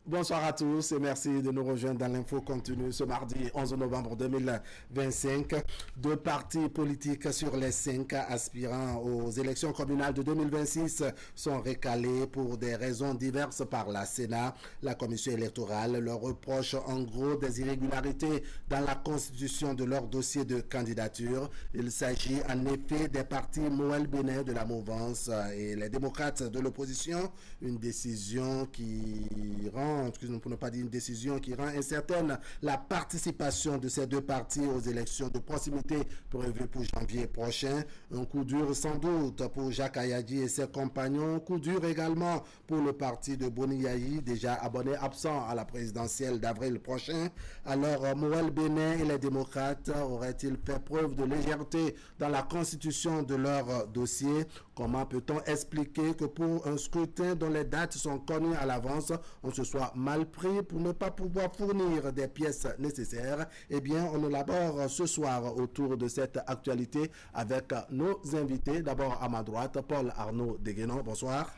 Bonsoir à tous et merci de nous rejoindre dans l'info continue ce mardi 11 novembre 2025. Deux partis politiques sur les 5 aspirants aux élections communales de 2026 sont recalés pour des raisons diverses par la Sénat. La commission électorale leur reproche en gros des irrégularités dans la constitution de leur dossier de candidature. Il s'agit en effet des partis Moël Bénin de la mouvance et les démocrates de l'opposition. Une décision qui rend, pour ne pas dire une décision qui rend incertaine la participation de ces deux partis aux élections de proximité prévues pour janvier prochain. Un coup dur sans doute pour Jacques Ayadi et ses compagnons. Coup dur également pour le parti de Boni Yayi, déjà abonné absent à la présidentielle d'avril prochain. Alors, Moël Bénin et les démocrates auraient-ils fait preuve de légèreté dans la constitution de leur dossier? Comment peut-on expliquer que pour un scrutin dont les dates sont connues à l'avance, on se soit mal pris pour ne pas pouvoir fournir des pièces nécessaires? Eh bien, on élabore ce soir autour de cette actualité avec nos invités. D'abord à ma droite, Paul Arnaud Deguenon. Bonsoir.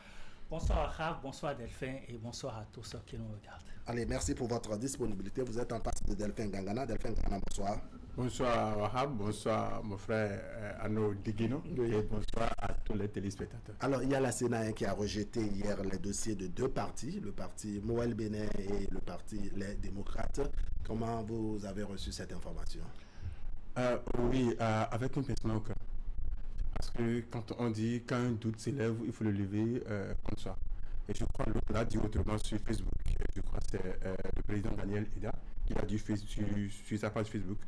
Bonsoir Rav, bonsoir Delphin et bonsoir à tous ceux qui nous regardent. Allez, merci pour votre disponibilité. Vous êtes en face de Delphin Gangana. Delphin Gangana, bonsoir. Bonsoir Wahab, bonsoir mon frère Arnaud Deguenon et bonsoir à tous les téléspectateurs. Alors, il y a la Sénat qui a rejeté hier les dossiers de deux partis, le parti Moël Bénin et le parti Les Démocrates. Comment vous avez reçu cette information? Oui, avec un pincement au cœur. Parce que quand on dit qu'un doute s'élève, il faut le lever comme ça. Et je crois l'autre l'a dit autrement sur Facebook. Je crois que c'est le président Daniel Eda qui a dit sur sa page Facebook.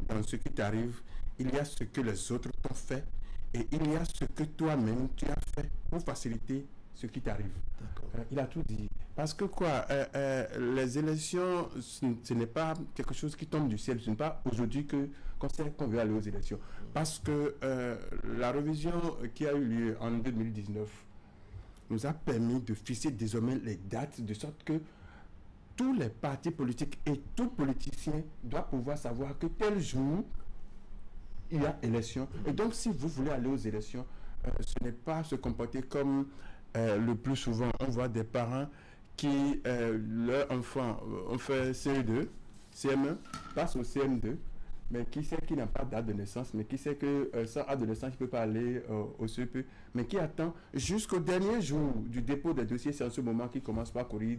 Dans ce qui t'arrive, il y a ce que les autres t'ont fait et il y a ce que toi-même tu as fait pour faciliter ce qui t'arrive. Il a tout dit. Parce que quoi, les élections, ce n'est pas quelque chose qui tombe du ciel. Ce n'est pas aujourd'hui qu'on sait qu'on veut aller aux élections. Parce que la révision qui a eu lieu en 2019 nous a permis de fixer désormais les dates de sorte que tous les partis politiques et tout politicien doit pouvoir savoir que tel jour, il y a élection. Et donc, si vous voulez aller aux élections, ce n'est pas se comporter comme le plus souvent, on voit des parents qui, leur enfant, ont fait CE2, CM1, passe au CM2, mais qui sait qu'il n'a pas date de naissance, mais qui sait que sans date de naissance, il ne peut pas aller au CEP, mais qui attend jusqu'au dernier jour du dépôt des dossiers. C'est en ce moment qu'il commence par courir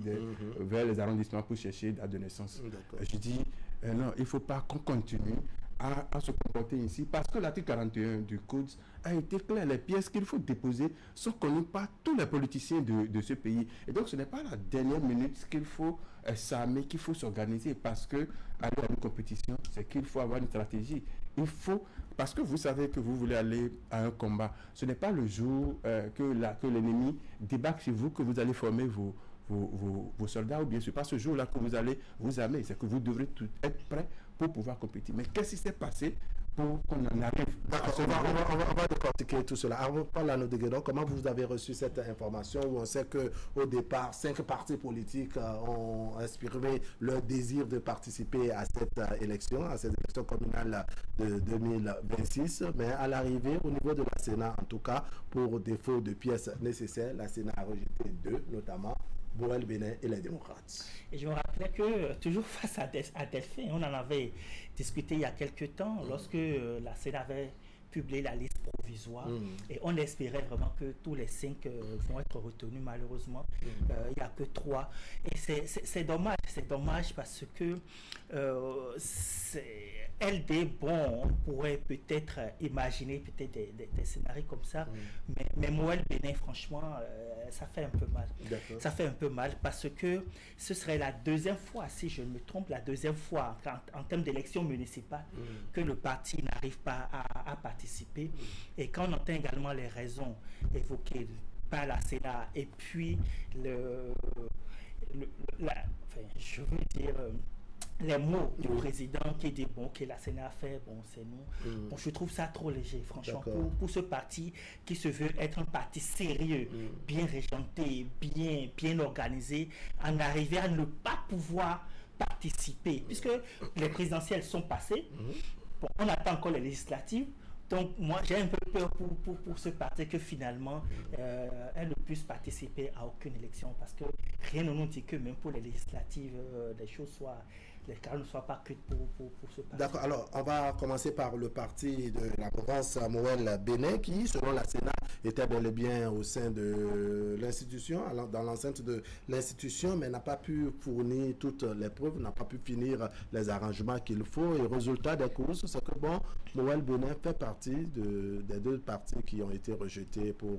vers les arrondissements pour chercher date de naissance. Je dis, non, il ne faut pas qu'on continue à se comporter ici, parce que l'article 41 du Code a été clair. Les pièces qu'il faut déposer sont connues par tous les politiciens de ce pays. Et donc, ce n'est pas la dernière minute qu'il faut s'armer, qu'il faut s'organiser, parce que aller à une compétition, c'est qu'il faut avoir une stratégie. Il faut, parce que vous savez que vous voulez aller à un combat. Ce n'est pas le jour que l'ennemi débarque chez vous que vous allez former vos soldats, ou bien ce n'est pas ce jour-là que vous allez vous armer, c'est que vous devrez tout être prêt pour pouvoir compétir. Mais qu'est-ce qui s'est passé pour qu'on en arrive? On va décortiquer tout cela. Alors, Paul Arnaud Deguenon, comment vous avez reçu cette information où on sait qu'au départ, 5 partis politiques ont exprimé leur désir de participer à cette élection, à cette élection communale de 2026, mais à l'arrivée, au niveau de la Sénat, en tout cas, pour défaut de pièces nécessaires, la Sénat a rejeté 2, notamment Moël Bénin et les démocrates. Et je me rappelais que, toujours face à Delphin, on en avait discuté il y a quelques temps, lorsque la Sénat avait publié la liste provisoire, et on espérait vraiment que tous les 5 vont être retenus. Malheureusement, il n'y a que 3. Et c'est dommage parce que LD, bon, on pourrait peut-être imaginer peut-être des scénarios comme ça, mais Moël Bénin, franchement, ça fait un peu mal. Ça fait un peu mal parce que ce serait la deuxième fois, si je ne me trompe, la deuxième fois en termes d'élection municipale que le parti n'arrive pas à participer. Et quand on entend également les raisons évoquées par la Sénat et puis je veux dire les mots du président qui dit bon que la Sénat a fait, bon c'est nous. Bon, je trouve ça trop léger, franchement, pour ce parti qui se veut être un parti sérieux, bien régenté, bien organisé, en arriver à ne pas pouvoir participer, puisque les présidentielles sont passées. Bon, on attend encore les législatives. Donc moi j'ai un peu peur pour ce parti que finalement, elle ne puisse participer à aucune élection parce que rien ne nous dit que même pour les législatives, les cas ne soient pas cuits pour ce parti. D'accord, alors on va commencer par le parti de la mouvance Moël Bénin qui, selon la Sénat, était bel et bien au sein de l'institution, dans l'enceinte de l'institution, mais n'a pas pu fournir toutes les preuves, n'a pas pu finir les arrangements qu'il faut. Et résultat des courses, c'est que bon, Moël Bénin fait partie des 2 partis qui ont été rejetés pour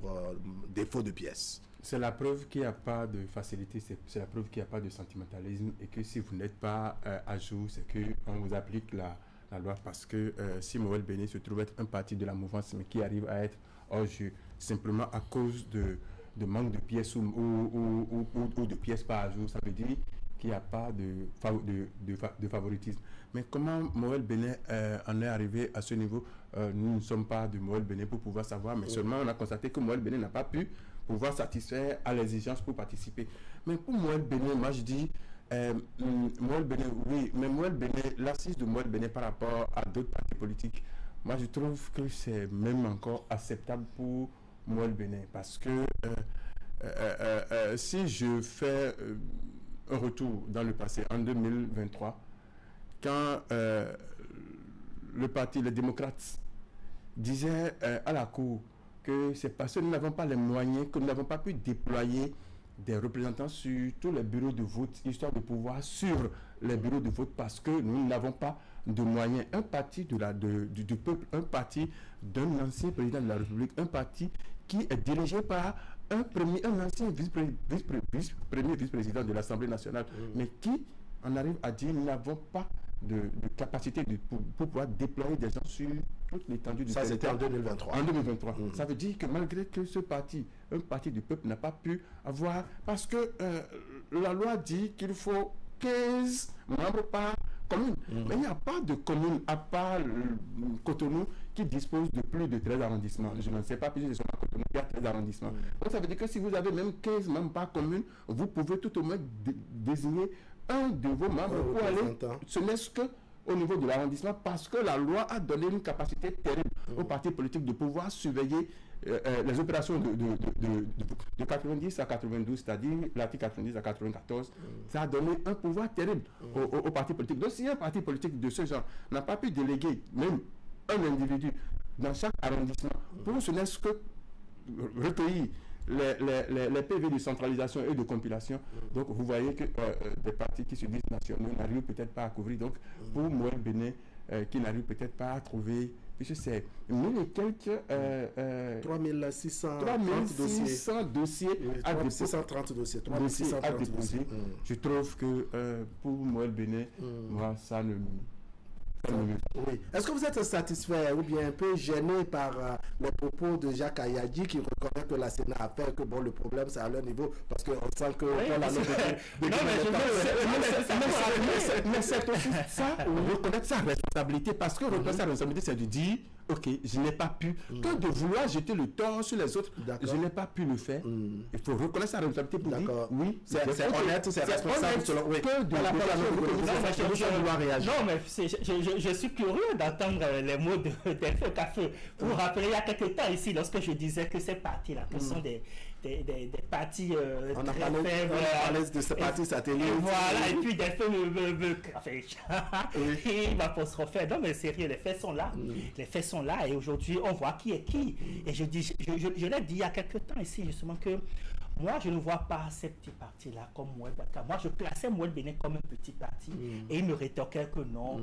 défaut de pièces. C'est la preuve qu'il n'y a pas de facilité, c'est la preuve qu'il n'y a pas de sentimentalisme et que si vous n'êtes pas à jour, c'est qu'on vous applique la loi parce que si Moël Bénin se trouve être un parti de la mouvance mais qui arrive à être hors jeu simplement à cause de manque de pièces ou de pièces pas à jour, ça veut dire qu'il n'y a pas de favoritisme. Mais comment Moël Bénin en est arrivé à ce niveau, nous ne sommes pas de Moël Bénin pour pouvoir savoir, mais seulement on a constaté que Moël Bénin n'a pas pu pouvoir satisfaire à l'exigence pour participer. Mais pour Moël Bénin, moi je dis, Moël Bénin, oui, mais Moël Bénin, l'assise de Moël Bénin par rapport à d'autres partis politiques, moi je trouve que c'est même encore acceptable pour Moël Bénin, parce que si je fais un retour dans le passé, en 2023, quand le parti, les démocrates, disaient à la Cour que c'est parce que nous n'avons pas les moyens, que nous n'avons pas pu déployer des représentants sur tous les bureaux de vote, histoire de pouvoir suivre les bureaux de vote parce que nous n'avons pas de moyens. Un parti du peuple, un parti d'un ancien président de la République, un parti qui est dirigé par un ancien premier vice-président de l'Assemblée nationale, mais qui en arrive à dire nous n'avons pas de capacité pour pouvoir déployer des gens sur toute l'étendue du territoire. Ça, c'était en 2023. En 2023. Ça veut dire que malgré que ce parti, un parti du peuple, n'a pas pu avoir... Parce que la loi dit qu'il faut 15 membres par commune. Mais il n'y a pas de commune, à part Cotonou, qui dispose de plus de 13 arrondissements. Je ne sais pas, puisque c'est seulement Cotonou qui a 13 arrondissements. Donc ça veut dire que si vous avez même 15 membres par commune, vous pouvez tout au moins désigner un de vos membres pour aller, ce n'est que au niveau de l'arrondissement, parce que la loi a donné une capacité terrible aux partis politiques de pouvoir surveiller les opérations de 90 à 92, c'est-à-dire l'article 90 à 94, ça a donné un pouvoir terrible aux partis politiques. Donc si un parti politique de ce genre n'a pas pu déléguer même un individu dans chaque arrondissement pour ce n'est que recueillir les PV de centralisation et de compilation. Donc vous voyez que des partis qui se disent nationaux n'arrivent peut-être pas à couvrir. Donc pour Moël Bénin, qui n'arrive peut-être pas à trouver, puisque c'est 1000 et quelques... 3630 dossiers. 3630 dossiers. 3630 dossiers. Je trouve que pour Moël Bénin, moi, ça ne... Oui. Est-ce que vous êtes satisfait ou bien un peu gêné par les propos de Jacques Ayadji qui reconnaît que la Sénat a fait que bon, le problème c'est à leur niveau parce qu'on sent que mais c'est aussi ça, reconnaître sa responsabilité, parce que reconnaître sa responsabilité c'est de dire ok, je n'ai pas pu, que de vouloir jeter le tort sur les autres, je n'ai pas pu le faire. Il faut reconnaître sa responsabilité pour dire oui, c'est honnête, c'est responsable selon oui. Que de vouloir réagir. Non, mais je suis curieux d'entendre les mots de Delphine Café. Vous vous rappelez, il y a quelques temps ici, lorsque je disais que ces partis-là, que sont des partis on a parlé de ces partis satellites. Voilà, et puis Delphine il m'apostropher. Non, mais sérieux, les faits sont là. Les faits sont là, et aujourd'hui, on voit qui est qui. Et je l'ai dit il y a quelques temps ici, justement, que moi, je ne vois pas ces petits partis-là comme Moël Baka. Moi, je plaçais Moël Bénin comme un petit parti. Et il me rétorquait que non.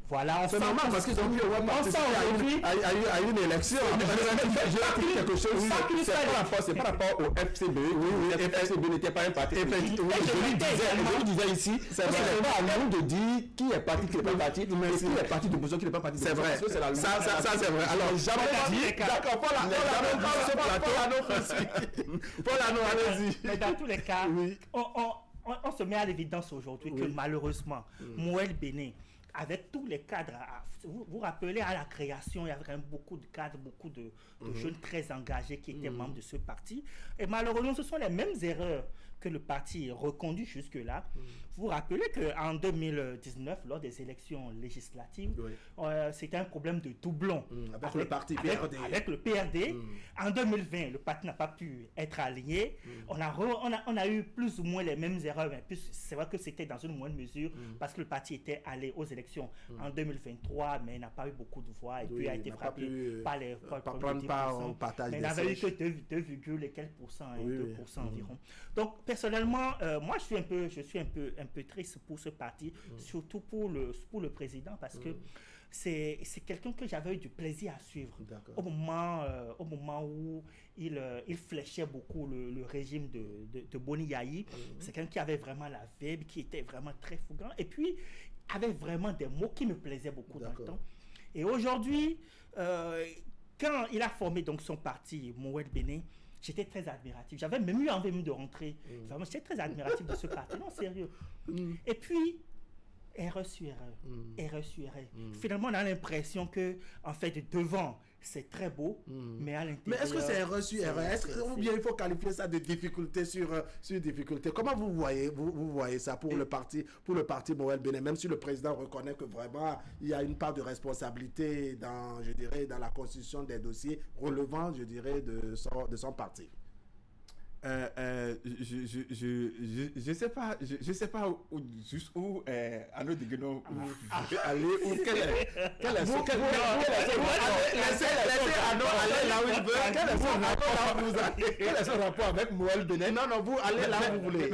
Voilà, c'est normal parce qu'ils ont pu à une élection. Je vais dire quelque chose. C'est par rapport au FCB. Oui, le FCB n'était pas un parti. Je lui disais ici, c'est pas à nous de dire qui est parti, qui n'est pas parti, mais qui est parti de Bouson, qui n'est pas parti de Bouson. C'est vrai. Ça, c'est vrai. Alors, jamais dit. D'accord, Paul Arnaud, allez-y. Mais dans tous les cas, on se met à l'évidence aujourd'hui que malheureusement, Moël Bénin, avec tous les cadres, vous vous rappelez à la création, il y avait quand même beaucoup de cadres, beaucoup de jeunes très engagés qui étaient membres de ce parti. Et malheureusement, ce sont les mêmes erreurs que le parti est reconduit jusque-là. Vous vous rappelez qu'en 2019, lors des élections législatives, c'était un problème de doublon avec le parti PRD. Avec le PRD. En 2020, le parti n'a pas pu être aligné. On a eu plus ou moins les mêmes erreurs, mais c'est vrai que c'était dans une moindre mesure parce que le parti était allé aux élections en 2023, mais n'a pas eu beaucoup de voix et puis a été frappé par les mais il n'avait eu que 2, quelques pourcents, 2% environ. Donc personnellement, moi je suis un peu triste pour ce parti, surtout pour le président, parce que c'est quelqu'un que j'avais eu du plaisir à suivre au moment où il fléchait beaucoup le régime de Boni Yayi. C'est quelqu'un qui avait vraiment la vibe, qui était vraiment très fouguant et puis avait vraiment des mots qui me plaisaient beaucoup dans le temps. Et aujourd'hui, quand il a formé donc son parti, Moued Bénin, j'étais très admiratif. J'avais même eu envie de rentrer. Vraiment, j'étais très admiratif de ce parti. Non, sérieux. Et puis, erreur sur erreur. Finalement, on a l'impression que, en fait, devant, c'est très beau, mais à l'intérieur... Mais est-ce que c'est erreur sur erreur? Ou bien il faut qualifier ça de difficulté sur difficulté? Comment vous voyez ça pour le parti Moued Bénin, même si le président reconnaît que vraiment il y a une part de responsabilité dans, je dirais, dans la constitution des dossiers relevant, je dirais, de son parti? Je sais pas jusqu'où Arnaud Diguenon aller ou quelle est son laissez Arnaud aller là où il veut. Quel est son rapport avec Moued Bénin? Non, vous allez là où vous voulez.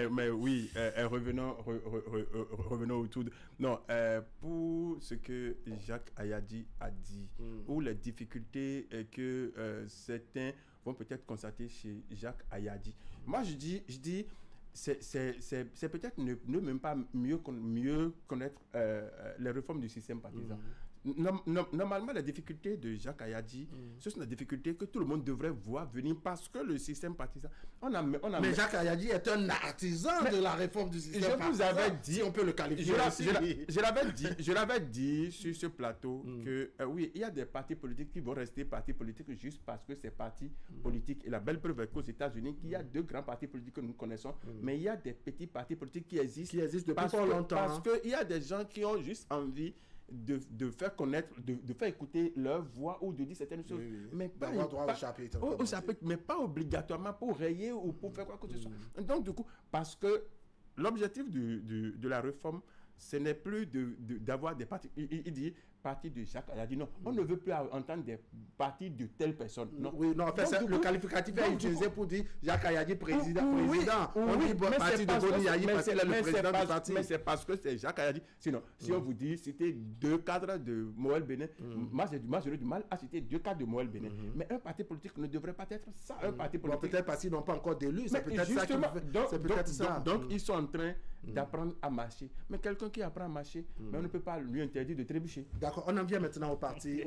Mais oui, revenons autour de... Non, pour ce que Jacques Ayadi a dit, ou les difficultés que certains vont peut-être constater chez Jacques Ayadi. Moi, je dis c'est peut-être ne même pas mieux connaître les réformes du système partisan. Normalement, la difficulté de Jacques Ayadi, ce sont des difficultés que tout le monde devrait voir venir parce que le système partisan... Mais Jacques Ayadi est un artisan de la réforme du système partisan. Je vous avais dit... Si on peut le qualifier Je l'avais dit sur ce plateau que, oui, il y a des partis politiques qui vont rester partis politiques juste parce que c'est partis politiques. Et la belle preuve est qu'aux États-Unis, il y a 2 grands partis politiques que nous connaissons, mais il y a des petits partis politiques qui existent depuis fort longtemps. Parce qu'il y a des gens qui ont juste envie de faire connaître, de faire écouter leur voix ou de dire certaines choses, mais pas au chapitre, mais pas obligatoirement pour rayer ou pour faire quoi que ce soit. Donc du coup, parce que l'objectif de la réforme, ce n'est plus d'avoir des partis. Il dit parti de Jacques Ayadi. Non, on ne veut plus entendre des partis de telle personne. Non. Oui, non, en fait, le qualificatif est utilisé pour dire Jacques Ayadi président. On dit parti de Boni Yayi parce qu'il est le président du parti. Mais c'est parce que c'est Jacques Ayadi. Sinon, si on vous dit citer 2 cadres de Moued Bénin, moi j'ai du mal à citer 2 cadres de Moued Bénin. Mais un parti politique ne devrait pas être ça. Un parti politique. Peut-être parce qu'ils n'ont pas encore d'élus. C'est peut-être ça qui fait. C'est peut-être ça. Donc ils sont en train d'apprendre à marcher. Mais quelqu'un qui apprend à marcher, mais on ne peut pas lui interdire de trébucher. D'accord, on en vient maintenant au parti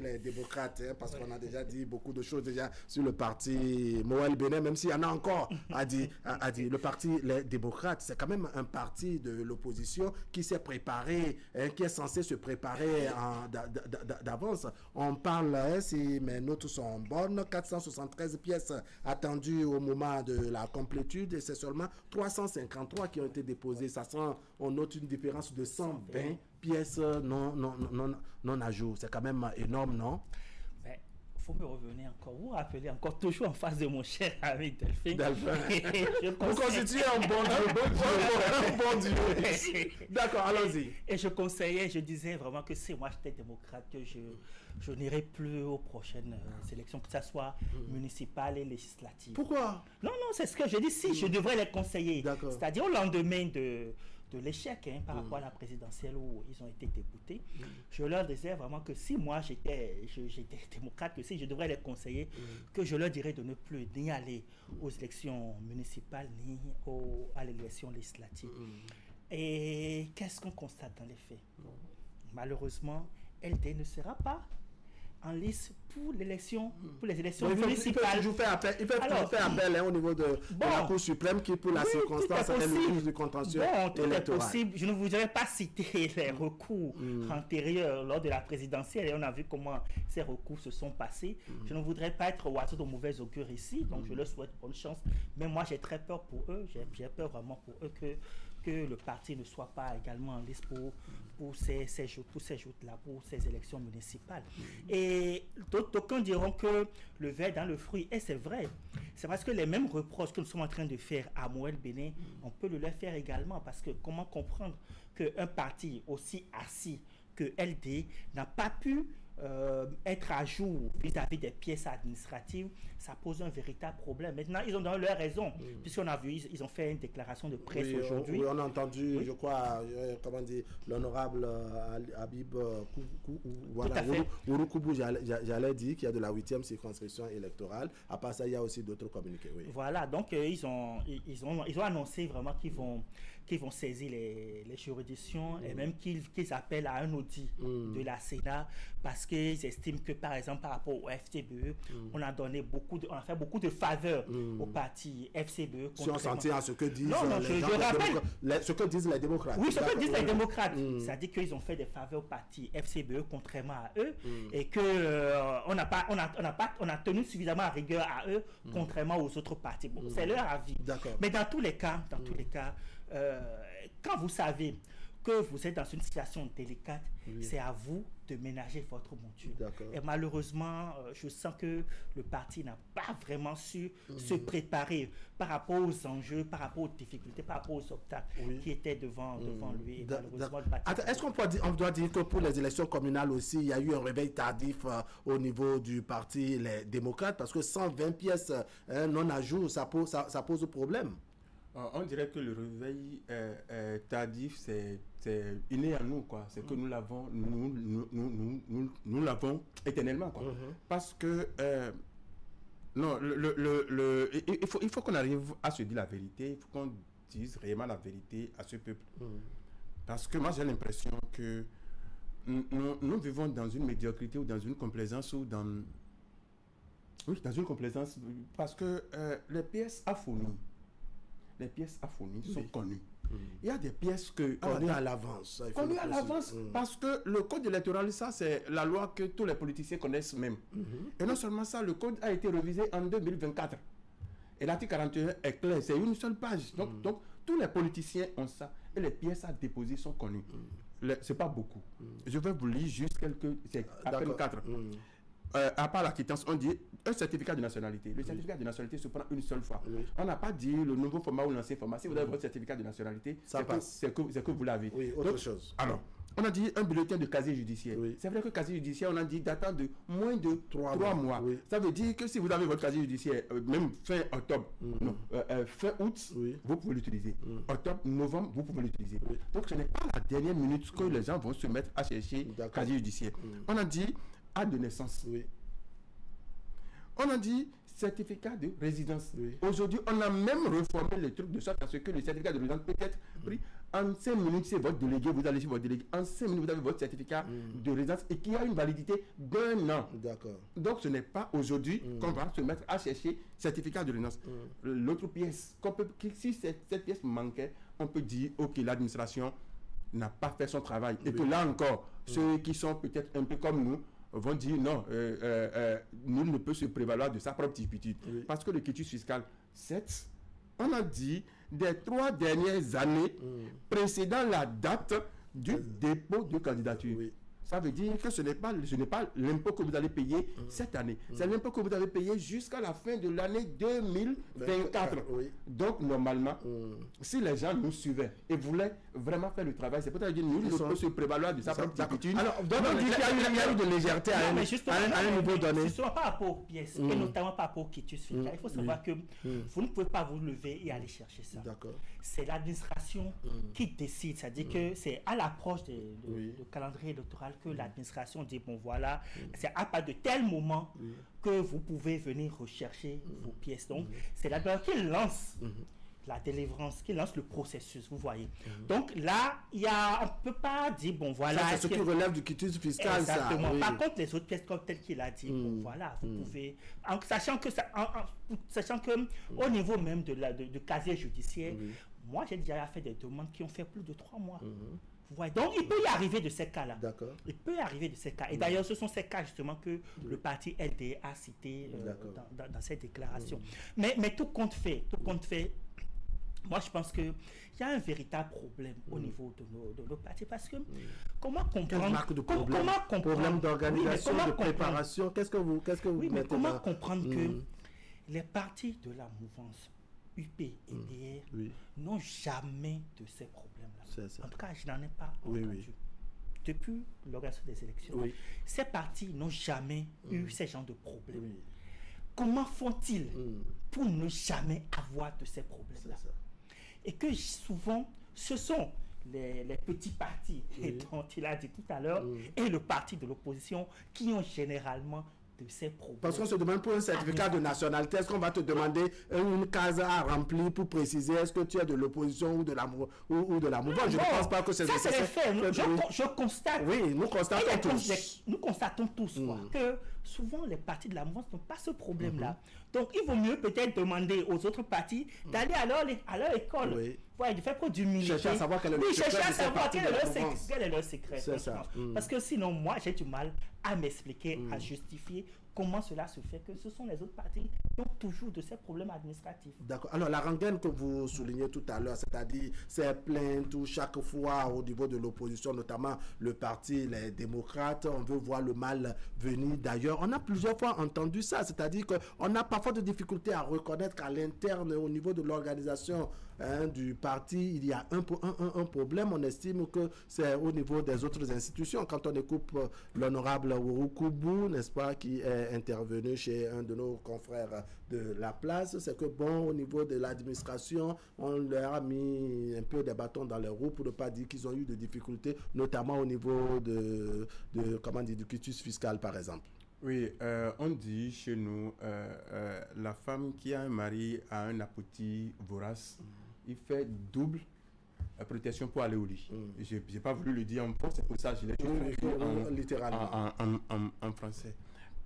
les démocrates, parce qu'on a déjà dit beaucoup de choses déjà sur le parti Moued Bénin, même s'il y en a encore à dire. Le parti les démocrates, c'est quand même un parti de l'opposition qui s'est préparé, qui est censé se préparer d'avance. On parle, si mes notes sont bonnes, 473 pièces attendues au moment de la complétude et c'est seulement 353 qui ont été déposées. Ça sent, on note une différence de 120 pièces non à jour. C'est quand même énorme, non? Mais il faut me revenir encore. Vous rappelez encore toujours en face de mon cher ami Delphine. Vous constituez un bon duo. D'accord, allons-y. Et je conseillais, je disais vraiment que si moi j'étais démocrate, que je n'irais plus aux prochaines élections, que ce soit municipales et législatives. Pourquoi? Non, c'est ce que je dis. Si, je devrais les conseiller. C'est-à-dire au lendemain de l'échec par rapport à la présidentielle où ils ont été déboutés, je leur disais vraiment que si moi j'étais démocrate, que si je devrais les conseiller, que je leur dirais de ne plus ni aller aux élections municipales ni à l'élection législative. Et qu'est-ce qu'on constate dans les faits? Malheureusement, LD ne sera pas en lice pour les élections municipales. Ils peuvent faire appel au niveau de la Cour suprême qui, pour la circonstance, est le juge du contentieux électoral. Tout est possible. Je ne voudrais pas citer les recours antérieurs lors de la présidentielle et on a vu comment ces recours se sont passés. Je ne voudrais pas être oiseau de mauvais augure ici, donc je leur souhaite bonne chance. Mais moi, j'ai très peur pour eux. J'ai peur vraiment pour eux que le parti ne soit pas également en liste pour ces joutes-là, pour ces élections municipales. Et d'aucuns diront que le verre dans le fruit, et c'est vrai. C'est parce que les mêmes reproches que nous sommes en train de faire à Moël Bénin, on peut le leur faire également, parce que comment comprendre qu'un parti aussi assis que LD n'a pas pu être à jour vis-à-vis des pièces administratives, ça pose un véritable problème. Maintenant, ils ont donné leur raison, puisqu'on a vu, ils ont fait une déclaration de presse aujourd'hui. Oui, on a entendu, je crois, comment dire, l'honorable Habib Ouroukoubou, j'allais dire qu'il y a de la 8e circonscription électorale. À part ça, il y a aussi d'autres communiqués. Oui. Voilà, donc ils ont annoncé vraiment qu'ils vont saisir les juridictions et même qu'ils appellent à un audit de la Sénat, parce qu'ils estiment que, par exemple, par rapport au FCBE, on a fait beaucoup de faveurs au parti FCBE. Si on s'en tient à ce que disent ce que disent les démocrates. Oui, ce que disent les démocrates. C'est-à-dire qu'ils ont fait des faveurs au parti FCBE, contrairement à eux, et qu'on a tenu suffisamment à rigueur à eux, contrairement aux autres partis. Bon, c'est leur avis. Mais dans tous les cas, quand vous savez que vous êtes dans une situation délicate, c'est à vous de ménager votre monture. Et malheureusement, je sens que le parti n'a pas vraiment su se préparer par rapport aux enjeux, par rapport aux difficultés, par rapport aux obstacles qui étaient devant lui. Et malheureusement, le parti... Est-ce qu'on doit dire que pour les élections communales aussi, il y a eu un réveil tardif au niveau du parti Les Démocrates, parce que 120 pièces non à jour, ça pose problème. On dirait que le réveil tardif, c'est inné à nous, quoi. C'est que nous l'avons éternellement, quoi. Parce que non, il faut qu'on arrive à se dire la vérité. Il faut qu'on dise réellement la vérité à ce peuple. Parce que moi, j'ai l'impression que nous vivons dans une médiocrité ou dans une complaisance ou dans une complaisance, parce que les pièces affournies sont connues. Il y a des pièces connues à l'avance. Connues à l'avance, parce que le code électoral, ça c'est la loi que tous les politiciens connaissent même. Et non seulement ça, le code a été révisé en 2024. Et l'article 41 est clair, c'est une seule page. Donc tous les politiciens ont ça. Et les pièces à déposer sont connues. C'est pas beaucoup. Je vais vous lire juste quelques, c'est à peine 4. À part la quittance, on dit un certificat de nationalité. Le certificat de nationalité se prend une seule fois. On n'a pas dit le nouveau format ou l'ancien format. Si vous avez votre certificat de nationalité, c'est que vous l'avez. Oui, autre chose. Alors, on a dit un bulletin de casier judiciaire. C'est vrai que casier judiciaire, on a dit datant de moins de 3 mois. Ça veut dire que si vous avez votre casier judiciaire, même fin octobre, fin août, vous pouvez l'utiliser. Octobre, novembre, vous pouvez l'utiliser. Donc, ce n'est pas la dernière minute que les gens vont se mettre à chercher casier judiciaire. On a dit acte de naissance. On a dit certificat de résidence. Aujourd'hui, on a même reformé le truc de sorte à ce que le certificat de résidence peut être pris en 5 minutes. C'est votre délégué, vous allez chez votre délégué. En 5 minutes, vous avez votre certificat de résidence et qui a une validité d'1 an. Donc, ce n'est pas aujourd'hui qu'on va se mettre à chercher certificat de résidence. L'autre pièce, si cette pièce manquait, on peut dire, ok, l'administration n'a pas fait son travail. Et que là encore, ceux qui sont peut-être un peu comme nous, vont dire non, nul ne peut se prévaloir de sa propre turpitude. Parce que le quitus fiscal 7, on a dit des 3 dernières années précédant la date du dépôt de candidature. Ça veut dire que ce n'est pas l'impôt que vous allez payer cette année. C'est l'impôt que vous allez payer jusqu'à la fin de l'année 2024. Donc, normalement, si les gens nous suivaient et voulaient vraiment faire le travail, c'est peut-être dire nous ne peut se prévaloir de sa propre turpitude. Alors, donc, on dit qu'il y a eu de légèreté à un niveau donné. Justement, par rapport aux pièces, et notamment par rapport au quitus fiscal, il faut savoir que vous ne pouvez pas vous lever et aller chercher ça. C'est l'administration qui décide. C'est-à-dire que c'est à l'approche du calendrier électoral que l'administration dit, bon voilà, c'est à pas de tel moment que vous pouvez venir rechercher vos pièces. Donc, c'est l'administration qui lance la délivrance, qui lance le processus, vous voyez. Donc là, on ne peut pas dire, bon voilà. C'est ce qui relève du quitus fiscal, exactement. ça. Oui. Par contre, les autres pièces, comme tel qu'il a dit, bon voilà, vous pouvez, sachant que au niveau même de casier judiciaire, moi j'ai déjà fait des demandes qui ont fait plus de 3 mois. Vous voyez. Donc il peut y arriver de ces cas-là. D'accord. Il peut y arriver de ces cas. Et d'ailleurs, ce sont ces cas justement que le parti LD a cité dans cette déclaration. Mais tout compte fait, moi, je pense qu'il y a un véritable problème au niveau de nos partis parce que comment comprendre... Quelle marque de problème? Problème d'organisation, de préparation. Qu'est-ce que vous mettez comment comprendre que les partis de la mouvance UP et DR n'ont jamais de ces problèmes-là? En tout cas, je n'en ai pas entendu. Depuis l'organisation des élections, ces partis n'ont jamais eu ce genre de problème. Comment font-ils pour ne jamais avoir de ces problèmes-là? Et que souvent, ce sont les petits partis dont il a dit tout à l'heure et le parti de l'opposition qui ont généralement de ces problèmes. Parce qu'on se demande pour un certificat de nationalité, est-ce qu'on va te demander une case à remplir pour préciser est-ce que tu es de l'opposition ou de la mouvance? Je ne pense pas que c'est ça. C'est les faits. Je constate. Oui, nous constatons tous. Nous constatons tous que souvent les partis de la mouvance n'ont pas ce problème-là. Donc il vaut mieux peut-être demander aux autres partis d'aller à leur école. De faire preuve d'humilité. Chercher à savoir quel est leur secret. C'est ça. Parce que sinon, moi, j'ai du mal à m'expliquer, à justifier comment cela se fait que ce sont les autres partis qui ont toujours de ces problèmes administratifs. D'accord. Alors, la rengaine que vous soulignez tout à l'heure, c'est-à-dire ces plaintes où chaque fois au niveau de l'opposition, notamment le parti, les démocrates, on veut voir le mal venir d'ailleurs. On a plusieurs fois entendu ça, c'est-à-dire qu'on a parfois de difficultés à reconnaître qu'à l'interne, au niveau de l'organisation du parti, il y a un problème. On estime que c'est au niveau des autres institutions. Quand on écoute l'honorable Ouroukoubou, n'est-ce pas, qui est intervenu chez un de nos confrères de la place, c'est que bon, au niveau de l'administration, on leur a mis un peu des bâtons dans les roues pour ne pas dire qu'ils ont eu des difficultés, notamment au niveau du quitus fiscal, par exemple. Oui, on dit chez nous, la femme qui a un mari a un appétit vorace, il fait double protection pour aller au lit. Je n'ai pas voulu le dire en français, c'est pour ça que je l'ai dit littéralement en français.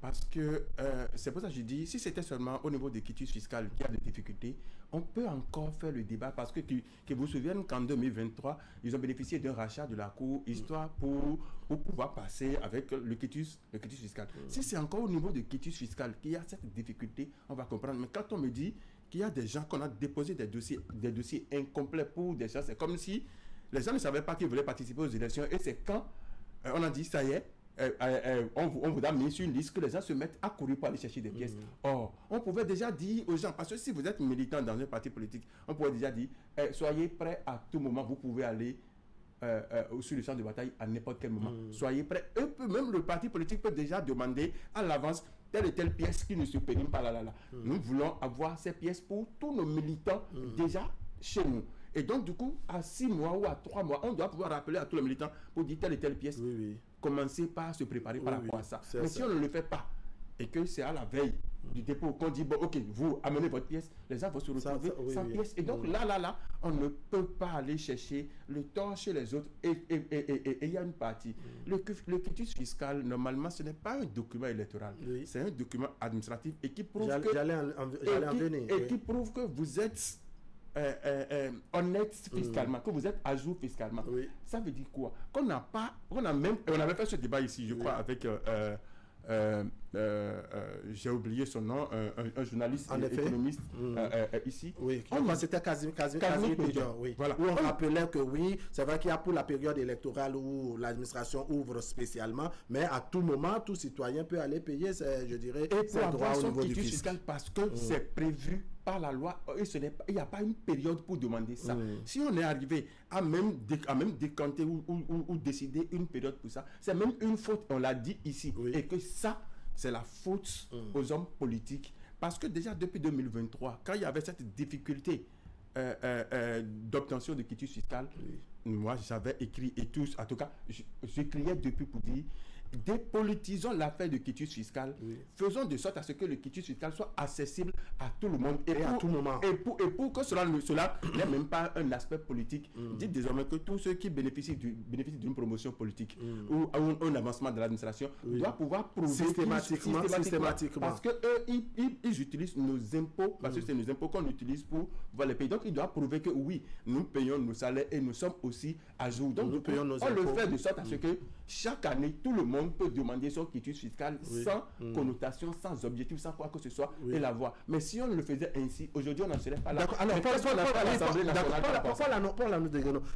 Parce que c'est pour ça que je dis, si c'était seulement au niveau des quitus fiscales qu'il y a des difficultés, on peut encore faire le débat parce que vous vous souvenez qu'en 2023, ils ont bénéficié d'un rachat de la Cour, histoire pour pouvoir passer avec le quitus fiscal. Si c'est encore au niveau du quitus fiscal qu'il y a cette difficulté, on va comprendre. Mais quand on me dit qu'il y a des gens qu'on a déposé des dossiers incomplets pour des gens, c'est comme si les gens ne savaient pas qu'ils voulaient participer aux élections et c'est quand on a dit ça y est, on vous a mis sur une liste que les gens se mettent à courir pour aller chercher des pièces. Or, on pouvait déjà dire aux gens, parce que si vous êtes militant dans un parti politique, on pouvait déjà dire, soyez prêts à tout moment, vous pouvez aller sur le champ de bataille à n'importe quel moment. Soyez prêts. Même le parti politique peut déjà demander à l'avance telle et telle pièce qui ne se périme pas là. Nous voulons avoir ces pièces pour tous nos militants déjà chez nous. Et donc, du coup, à 6 mois ou à 3 mois, on doit pouvoir rappeler à tous les militants pour dire telle et telle pièce. Commencez par se préparer par rapport à ça. Mais si on ne le fait pas, et que c'est à la veille du dépôt qu'on dit, bon, ok, vous amenez votre pièce, les gens vont se retrouver sans pièce. Et donc, là, on ne peut pas aller chercher le tort chez les autres. Et il y a une partie. Le quitus fiscal, normalement, ce n'est pas un document électoral. C'est un document administratif et qui prouve qui prouve que vous êtes honnête fiscalement, que vous êtes à jour fiscalement. Ça veut dire quoi? On avait fait ce débat ici, je crois, avec j'ai oublié son nom, un journaliste économiste ici. C'était Casimir Pédion, voilà. Où on rappelait que c'est vrai qu'il y a pour la période électorale où l'administration ouvre spécialement, mais à tout moment, tout citoyen peut aller payer, je dirais, ses droits au niveau du fisc. Parce que c'est prévu par la loi, il n'y a pas une période pour demander ça. Si on est arrivé à même décanter ou décider une période pour ça, c'est même une faute, on l'a dit ici, et que ça, c'est la faute aux hommes politiques. Parce que déjà depuis 2023, quand il y avait cette difficulté d'obtention de quitus fiscal, moi j'avais écrit, et tous, en tout cas, je criais depuis pour dire, dépolitisons l'affaire de quitus fiscal, faisons de sorte à ce que le quitus fiscal soit accessible à tout le monde et à tout moment. Et pour que cela n'ait même pas un aspect politique, dites désormais que tous ceux qui bénéficient d'une promotion politique ou un avancement de l'administration doivent pouvoir prouver systématiquement parce que ils utilisent nos impôts, parce que c'est nos impôts qu'on utilise pour voir les pays. Donc ils doivent prouver que oui, nous payons nos salaires et nous sommes aussi à jour. Donc nous payons nos impôts. On le fait de sorte à ce que chaque année, tout le monde peut demander son quitus fiscal sans connotation, sans objectif, sans quoi que ce soit et l'avoir. Mais si on le faisait ainsi, aujourd'hui on n'en serait pas là. D'accord. Alors,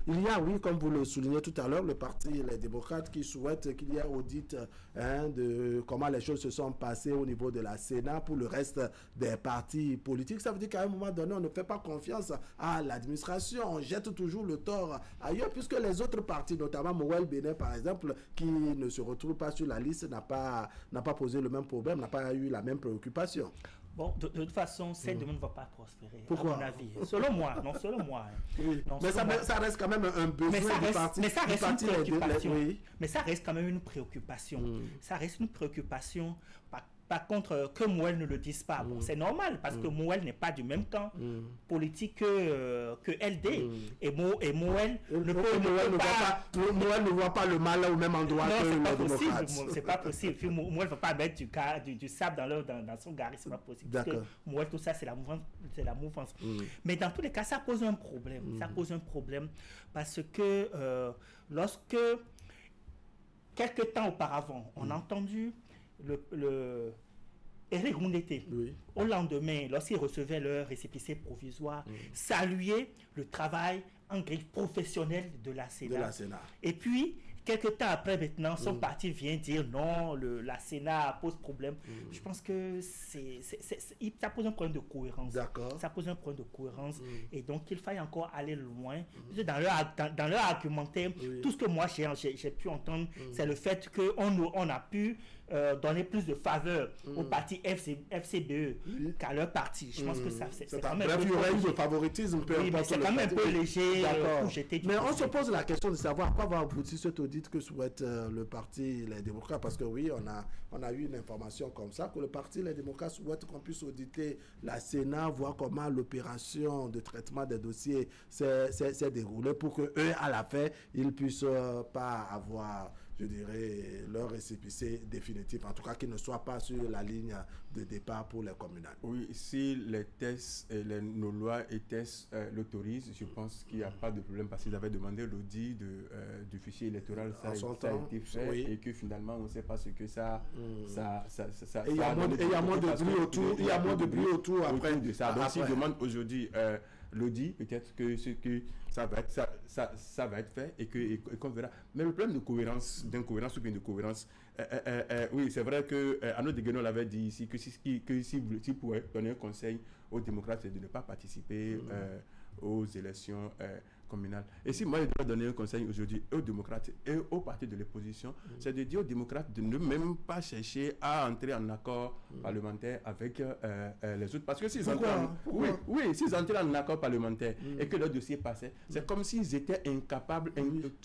il y a, oui, comme vous le soulignez tout à l'heure, le parti, les démocrates qui souhaitent qu'il y ait audit de comment les choses se sont passées au niveau de la Sénat pour le reste des partis politiques. Ça veut dire qu'à un moment donné, on ne fait pas confiance à l'administration. On jette toujours le tort ailleurs, puisque les autres partis, notamment Mouel Bénin, par exemple, qui ne se retrouve pas sur la liste, n'a pas posé le même problème, n'a pas eu la même préoccupation. Bon, de toute façon, cette demande ne va pas prospérer. Pourquoi? À mon avis. Selon moi, non, selon moi. Oui. Non, mais ça reste quand même un besoin du parti. Mais ça reste une préoccupation. Mais ça reste quand même une préoccupation. Ça reste une préoccupation. Par contre, que Mouel ne le dise pas, bon, c'est normal, parce que Mouel n'est pas du même camp politique que LD. Et Mouel ne voit pas le mal au même endroit que les démocrates. C'est pas possible. Mouel ne va pas mettre du sable dans son gari, c'est pas possible. Parce que Mouel, tout ça, c'est la mouvance. Mais dans tous les cas, ça pose un problème. Ça pose un problème parce que lorsque, quelques temps auparavant, on a entendu Eric Roundete, au lendemain, lorsqu'ils recevaient leur récépissé provisoire, saluer le travail en grille professionnelle de la Sénat. Et puis, quelques temps après, maintenant, son parti vient dire non, la Sénat pose problème. Je pense que ça pose un problème de cohérence. Ça pose un problème de cohérence. Et donc, il faille encore aller loin. Dans leur argumentaire, tout ce que moi j'ai pu entendre, c'est le fait qu'on a pu donner plus de faveur au parti FCBE qu'à leur parti. Je pense que c'est quand même un peu favoritisme. C'est quand même un peu léger pour jeter. Mais on se pose la question de savoir à quoi va aboutir cet audit que souhaite le parti Les Démocrates. Parce que oui, on a eu une information comme ça, que le parti Les Démocrates souhaite qu'on puisse auditer la Sénat, voir comment l'opération de traitement des dossiers s'est déroulée pour qu'eux, à la fin, ils puissent pas avoir, je dirais, leur récépissé définitif, en tout cas qu'ils ne soient pas sur la ligne de départ pour les communales. Oui, si les tests, nos lois et tests l'autorisent, je pense qu'il n'y a pas de problème parce qu'ils avaient demandé l'audit du fichier électoral, ça a été fait et que finalement on ne sait pas ce que ça et il y a moins de bruit autour après de ça. Donc s'ils demandent aujourd'hui l'audit, peut-être que ça va être fait et qu'on verra. Mais le problème d'incohérence ou bien de cohérence, oui, c'est vrai que Arnaud Deguenon l'avait dit ici, que s'il pouvait donner un conseil aux démocrates, c'est de ne pas participer aux élections communales. Et si moi je dois donner un conseil aujourd'hui aux démocrates et aux partis de l'opposition, c'est de dire aux démocrates de ne même pas chercher à entrer en accord parlementaire avec les autres. Parce que s'ils s'ils entraient en accord parlementaire et que leur dossier passait, c'est comme s'ils étaient incapables,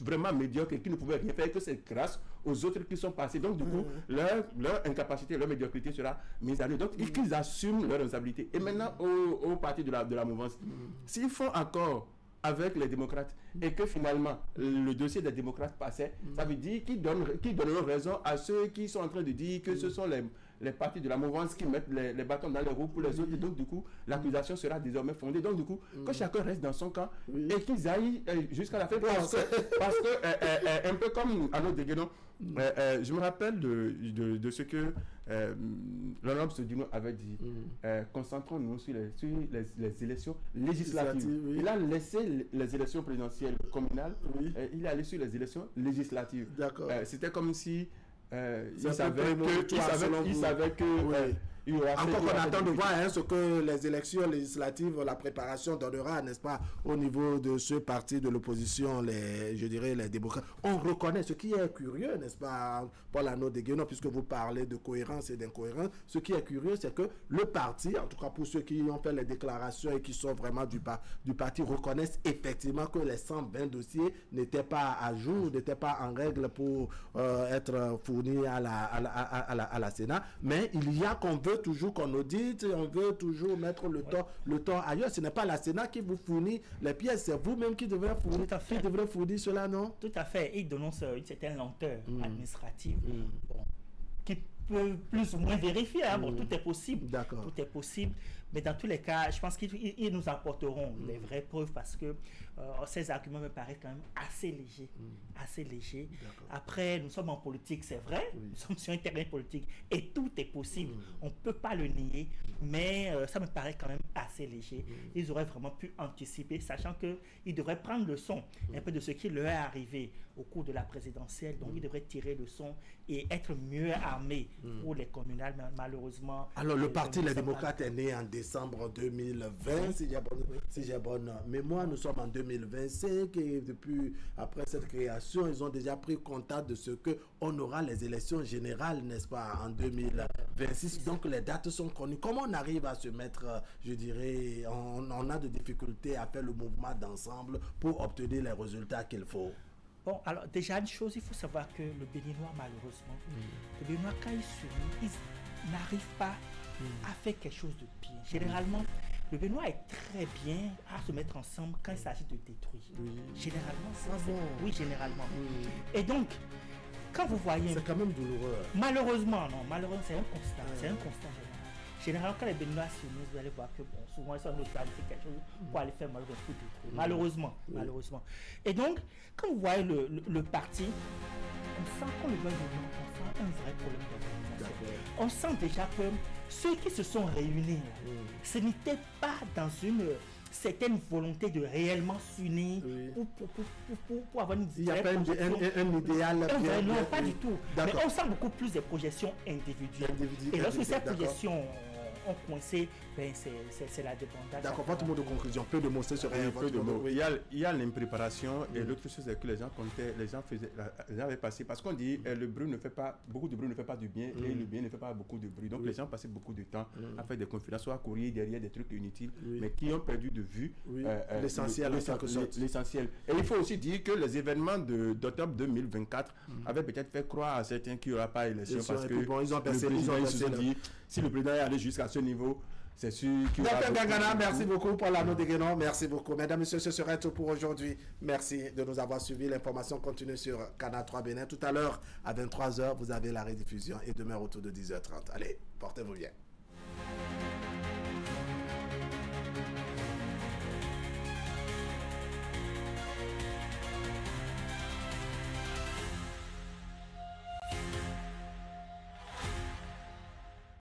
vraiment médiocres, et qu'ils ne pouvaient rien faire, que c'est grâce aux autres qui sont passés. Donc du coup, leur incapacité, leur médiocrité sera mise à nu. Donc il faut qu'ils assument leur responsabilité. Et maintenant, aux partis de la mouvance, s'ils font accord avec les démocrates et que finalement le dossier des démocrates passait, ça veut dire qu'ils donneront raison à ceux qui sont en train de dire que ce sont les partis de la mouvance qui mettent les bâtons dans les roues pour les autres, et donc du coup l'accusation sera désormais fondée. Donc du coup que chacun reste dans son camp et qu'ils aillent jusqu'à la fin, parce que un peu comme Arnaud Deguenon, je me rappelle de ce que l'honorable Sodino avait dit. Concentrons-nous sur les élections législatives. Il a laissé les élections présidentielles communales, il est allé sur les élections législatives. C'était comme si il savait que Encore qu'on attend de voir ce que les élections législatives, la préparation donnera, n'est-ce pas, au niveau de ce parti de l'opposition, je dirais les démocrates. On reconnaît ce qui est curieux, n'est-ce pas, Paul Arnaud de Guénon, puisque vous parlez de cohérence et d'incohérence. Ce qui est curieux, c'est que le parti, en tout cas pour ceux qui ont fait les déclarations et qui sont vraiment du parti, reconnaissent effectivement que les 120 dossiers n'étaient pas à jour, n'étaient pas en règle pour être fournis à la Sénat. Mais il y a qu'on veut toujours qu'on audite, on veut toujours mettre le temps ailleurs. Ce n'est pas la Sénat qui vous fournit les pièces, c'est vous-même qui devrez fournir cela, non? Tout à fait. Il dénonce une certaine lenteur administrative qui peut plus ou moins vérifier. Bon, tout est possible. D'accord. Tout est possible. Mais dans tous les cas, je pense qu'ils nous apporteront les vraies preuves parce que ces arguments me paraissent quand même assez légers. Assez légers. Après, nous sommes en politique, c'est vrai. Nous sommes sur un terrain politique et tout est possible. On ne peut pas le nier, mais ça me paraît quand même assez léger. Ils auraient vraiment pu anticiper, sachant qu'ils devraient prendre le son un peu de ce qui leur est arrivé au cours de la présidentielle. Donc, ils devraient tirer le son et être mieux armés pour les communales, malheureusement. Alors, le parti Les Démocrates est né en décembre 2020, si j'ai bonne mémoire. Nous sommes en 2025 et depuis, après cette création, ils ont déjà pris contact de ce qu'on aura les élections générales, n'est-ce pas, en 2026. Donc, les dates sont connues. Comment on arrive à se mettre, je dirais, on a de difficultés à faire le mouvement d'ensemble pour obtenir les résultats qu'il faut? Bon, alors déjà une chose, il faut savoir que le Béninois, malheureusement, le Béninois, quand il s'unit, il n'arrive pas à faire quelque chose de pire. Généralement, le Béninois est très bien à se mettre ensemble quand il s'agit de détruire. Généralement, c'est oui, généralement. Et donc, quand vous voyez... C'est quand même douloureux. Malheureusement, non. Malheureusement, c'est un constat. C'est un constat général. Généralement, quand les Béninois s'unissent, vous allez voir que bon, souvent, ils sont en planifier quelque chose pour aller faire malheureusement tout détruire. Malheureusement. Malheureusement. Et donc, quand vous voyez le parti, on sent qu'on le voit, on sent un vrai problème d'organisation. On sent déjà que ceux qui se sont réunis, ce n'était pas dans une certaine volonté de réellement s'unir pour avoir une... Il n'y a pas un idéal. Non, pas du tout. Mais on sent beaucoup plus des projections individuelles. Et lorsque ces projections ont coincé, ben c'est la débandade. D'accord, pas tout le monde de conclusion. Peu de mots, c'est sur peu de mots. Il y a l'impréparation et l'autre chose c'est que les gens comptaient, les gens avaient passé, parce qu'on dit le bruit ne fait pas, beaucoup de bruit ne fait pas du bien et le bien ne fait pas beaucoup de bruit. Donc les gens passaient beaucoup de temps à faire des confidences, soit à courir derrière des trucs inutiles, mais qui ont perdu de vue l'essentiel. L'essentiel. Et il faut aussi dire que les événements d'octobre 2024 avaient peut-être fait croire à certains qu'il n'y aura pas élection parce que ils ont percé, ils se sont dit, si le président est allé jusqu'à ce niveau, c'est sûr qu'il y aura merci beaucoup pour l'anneau de Guénon. Merci beaucoup. Mesdames, Messieurs, ce serait tout pour aujourd'hui. Merci de nous avoir suivis. L'information continue sur Canal 3 Bénin. Tout à l'heure, à 23h, vous avez la rediffusion et demain, autour de 10h30. Allez, portez-vous bien.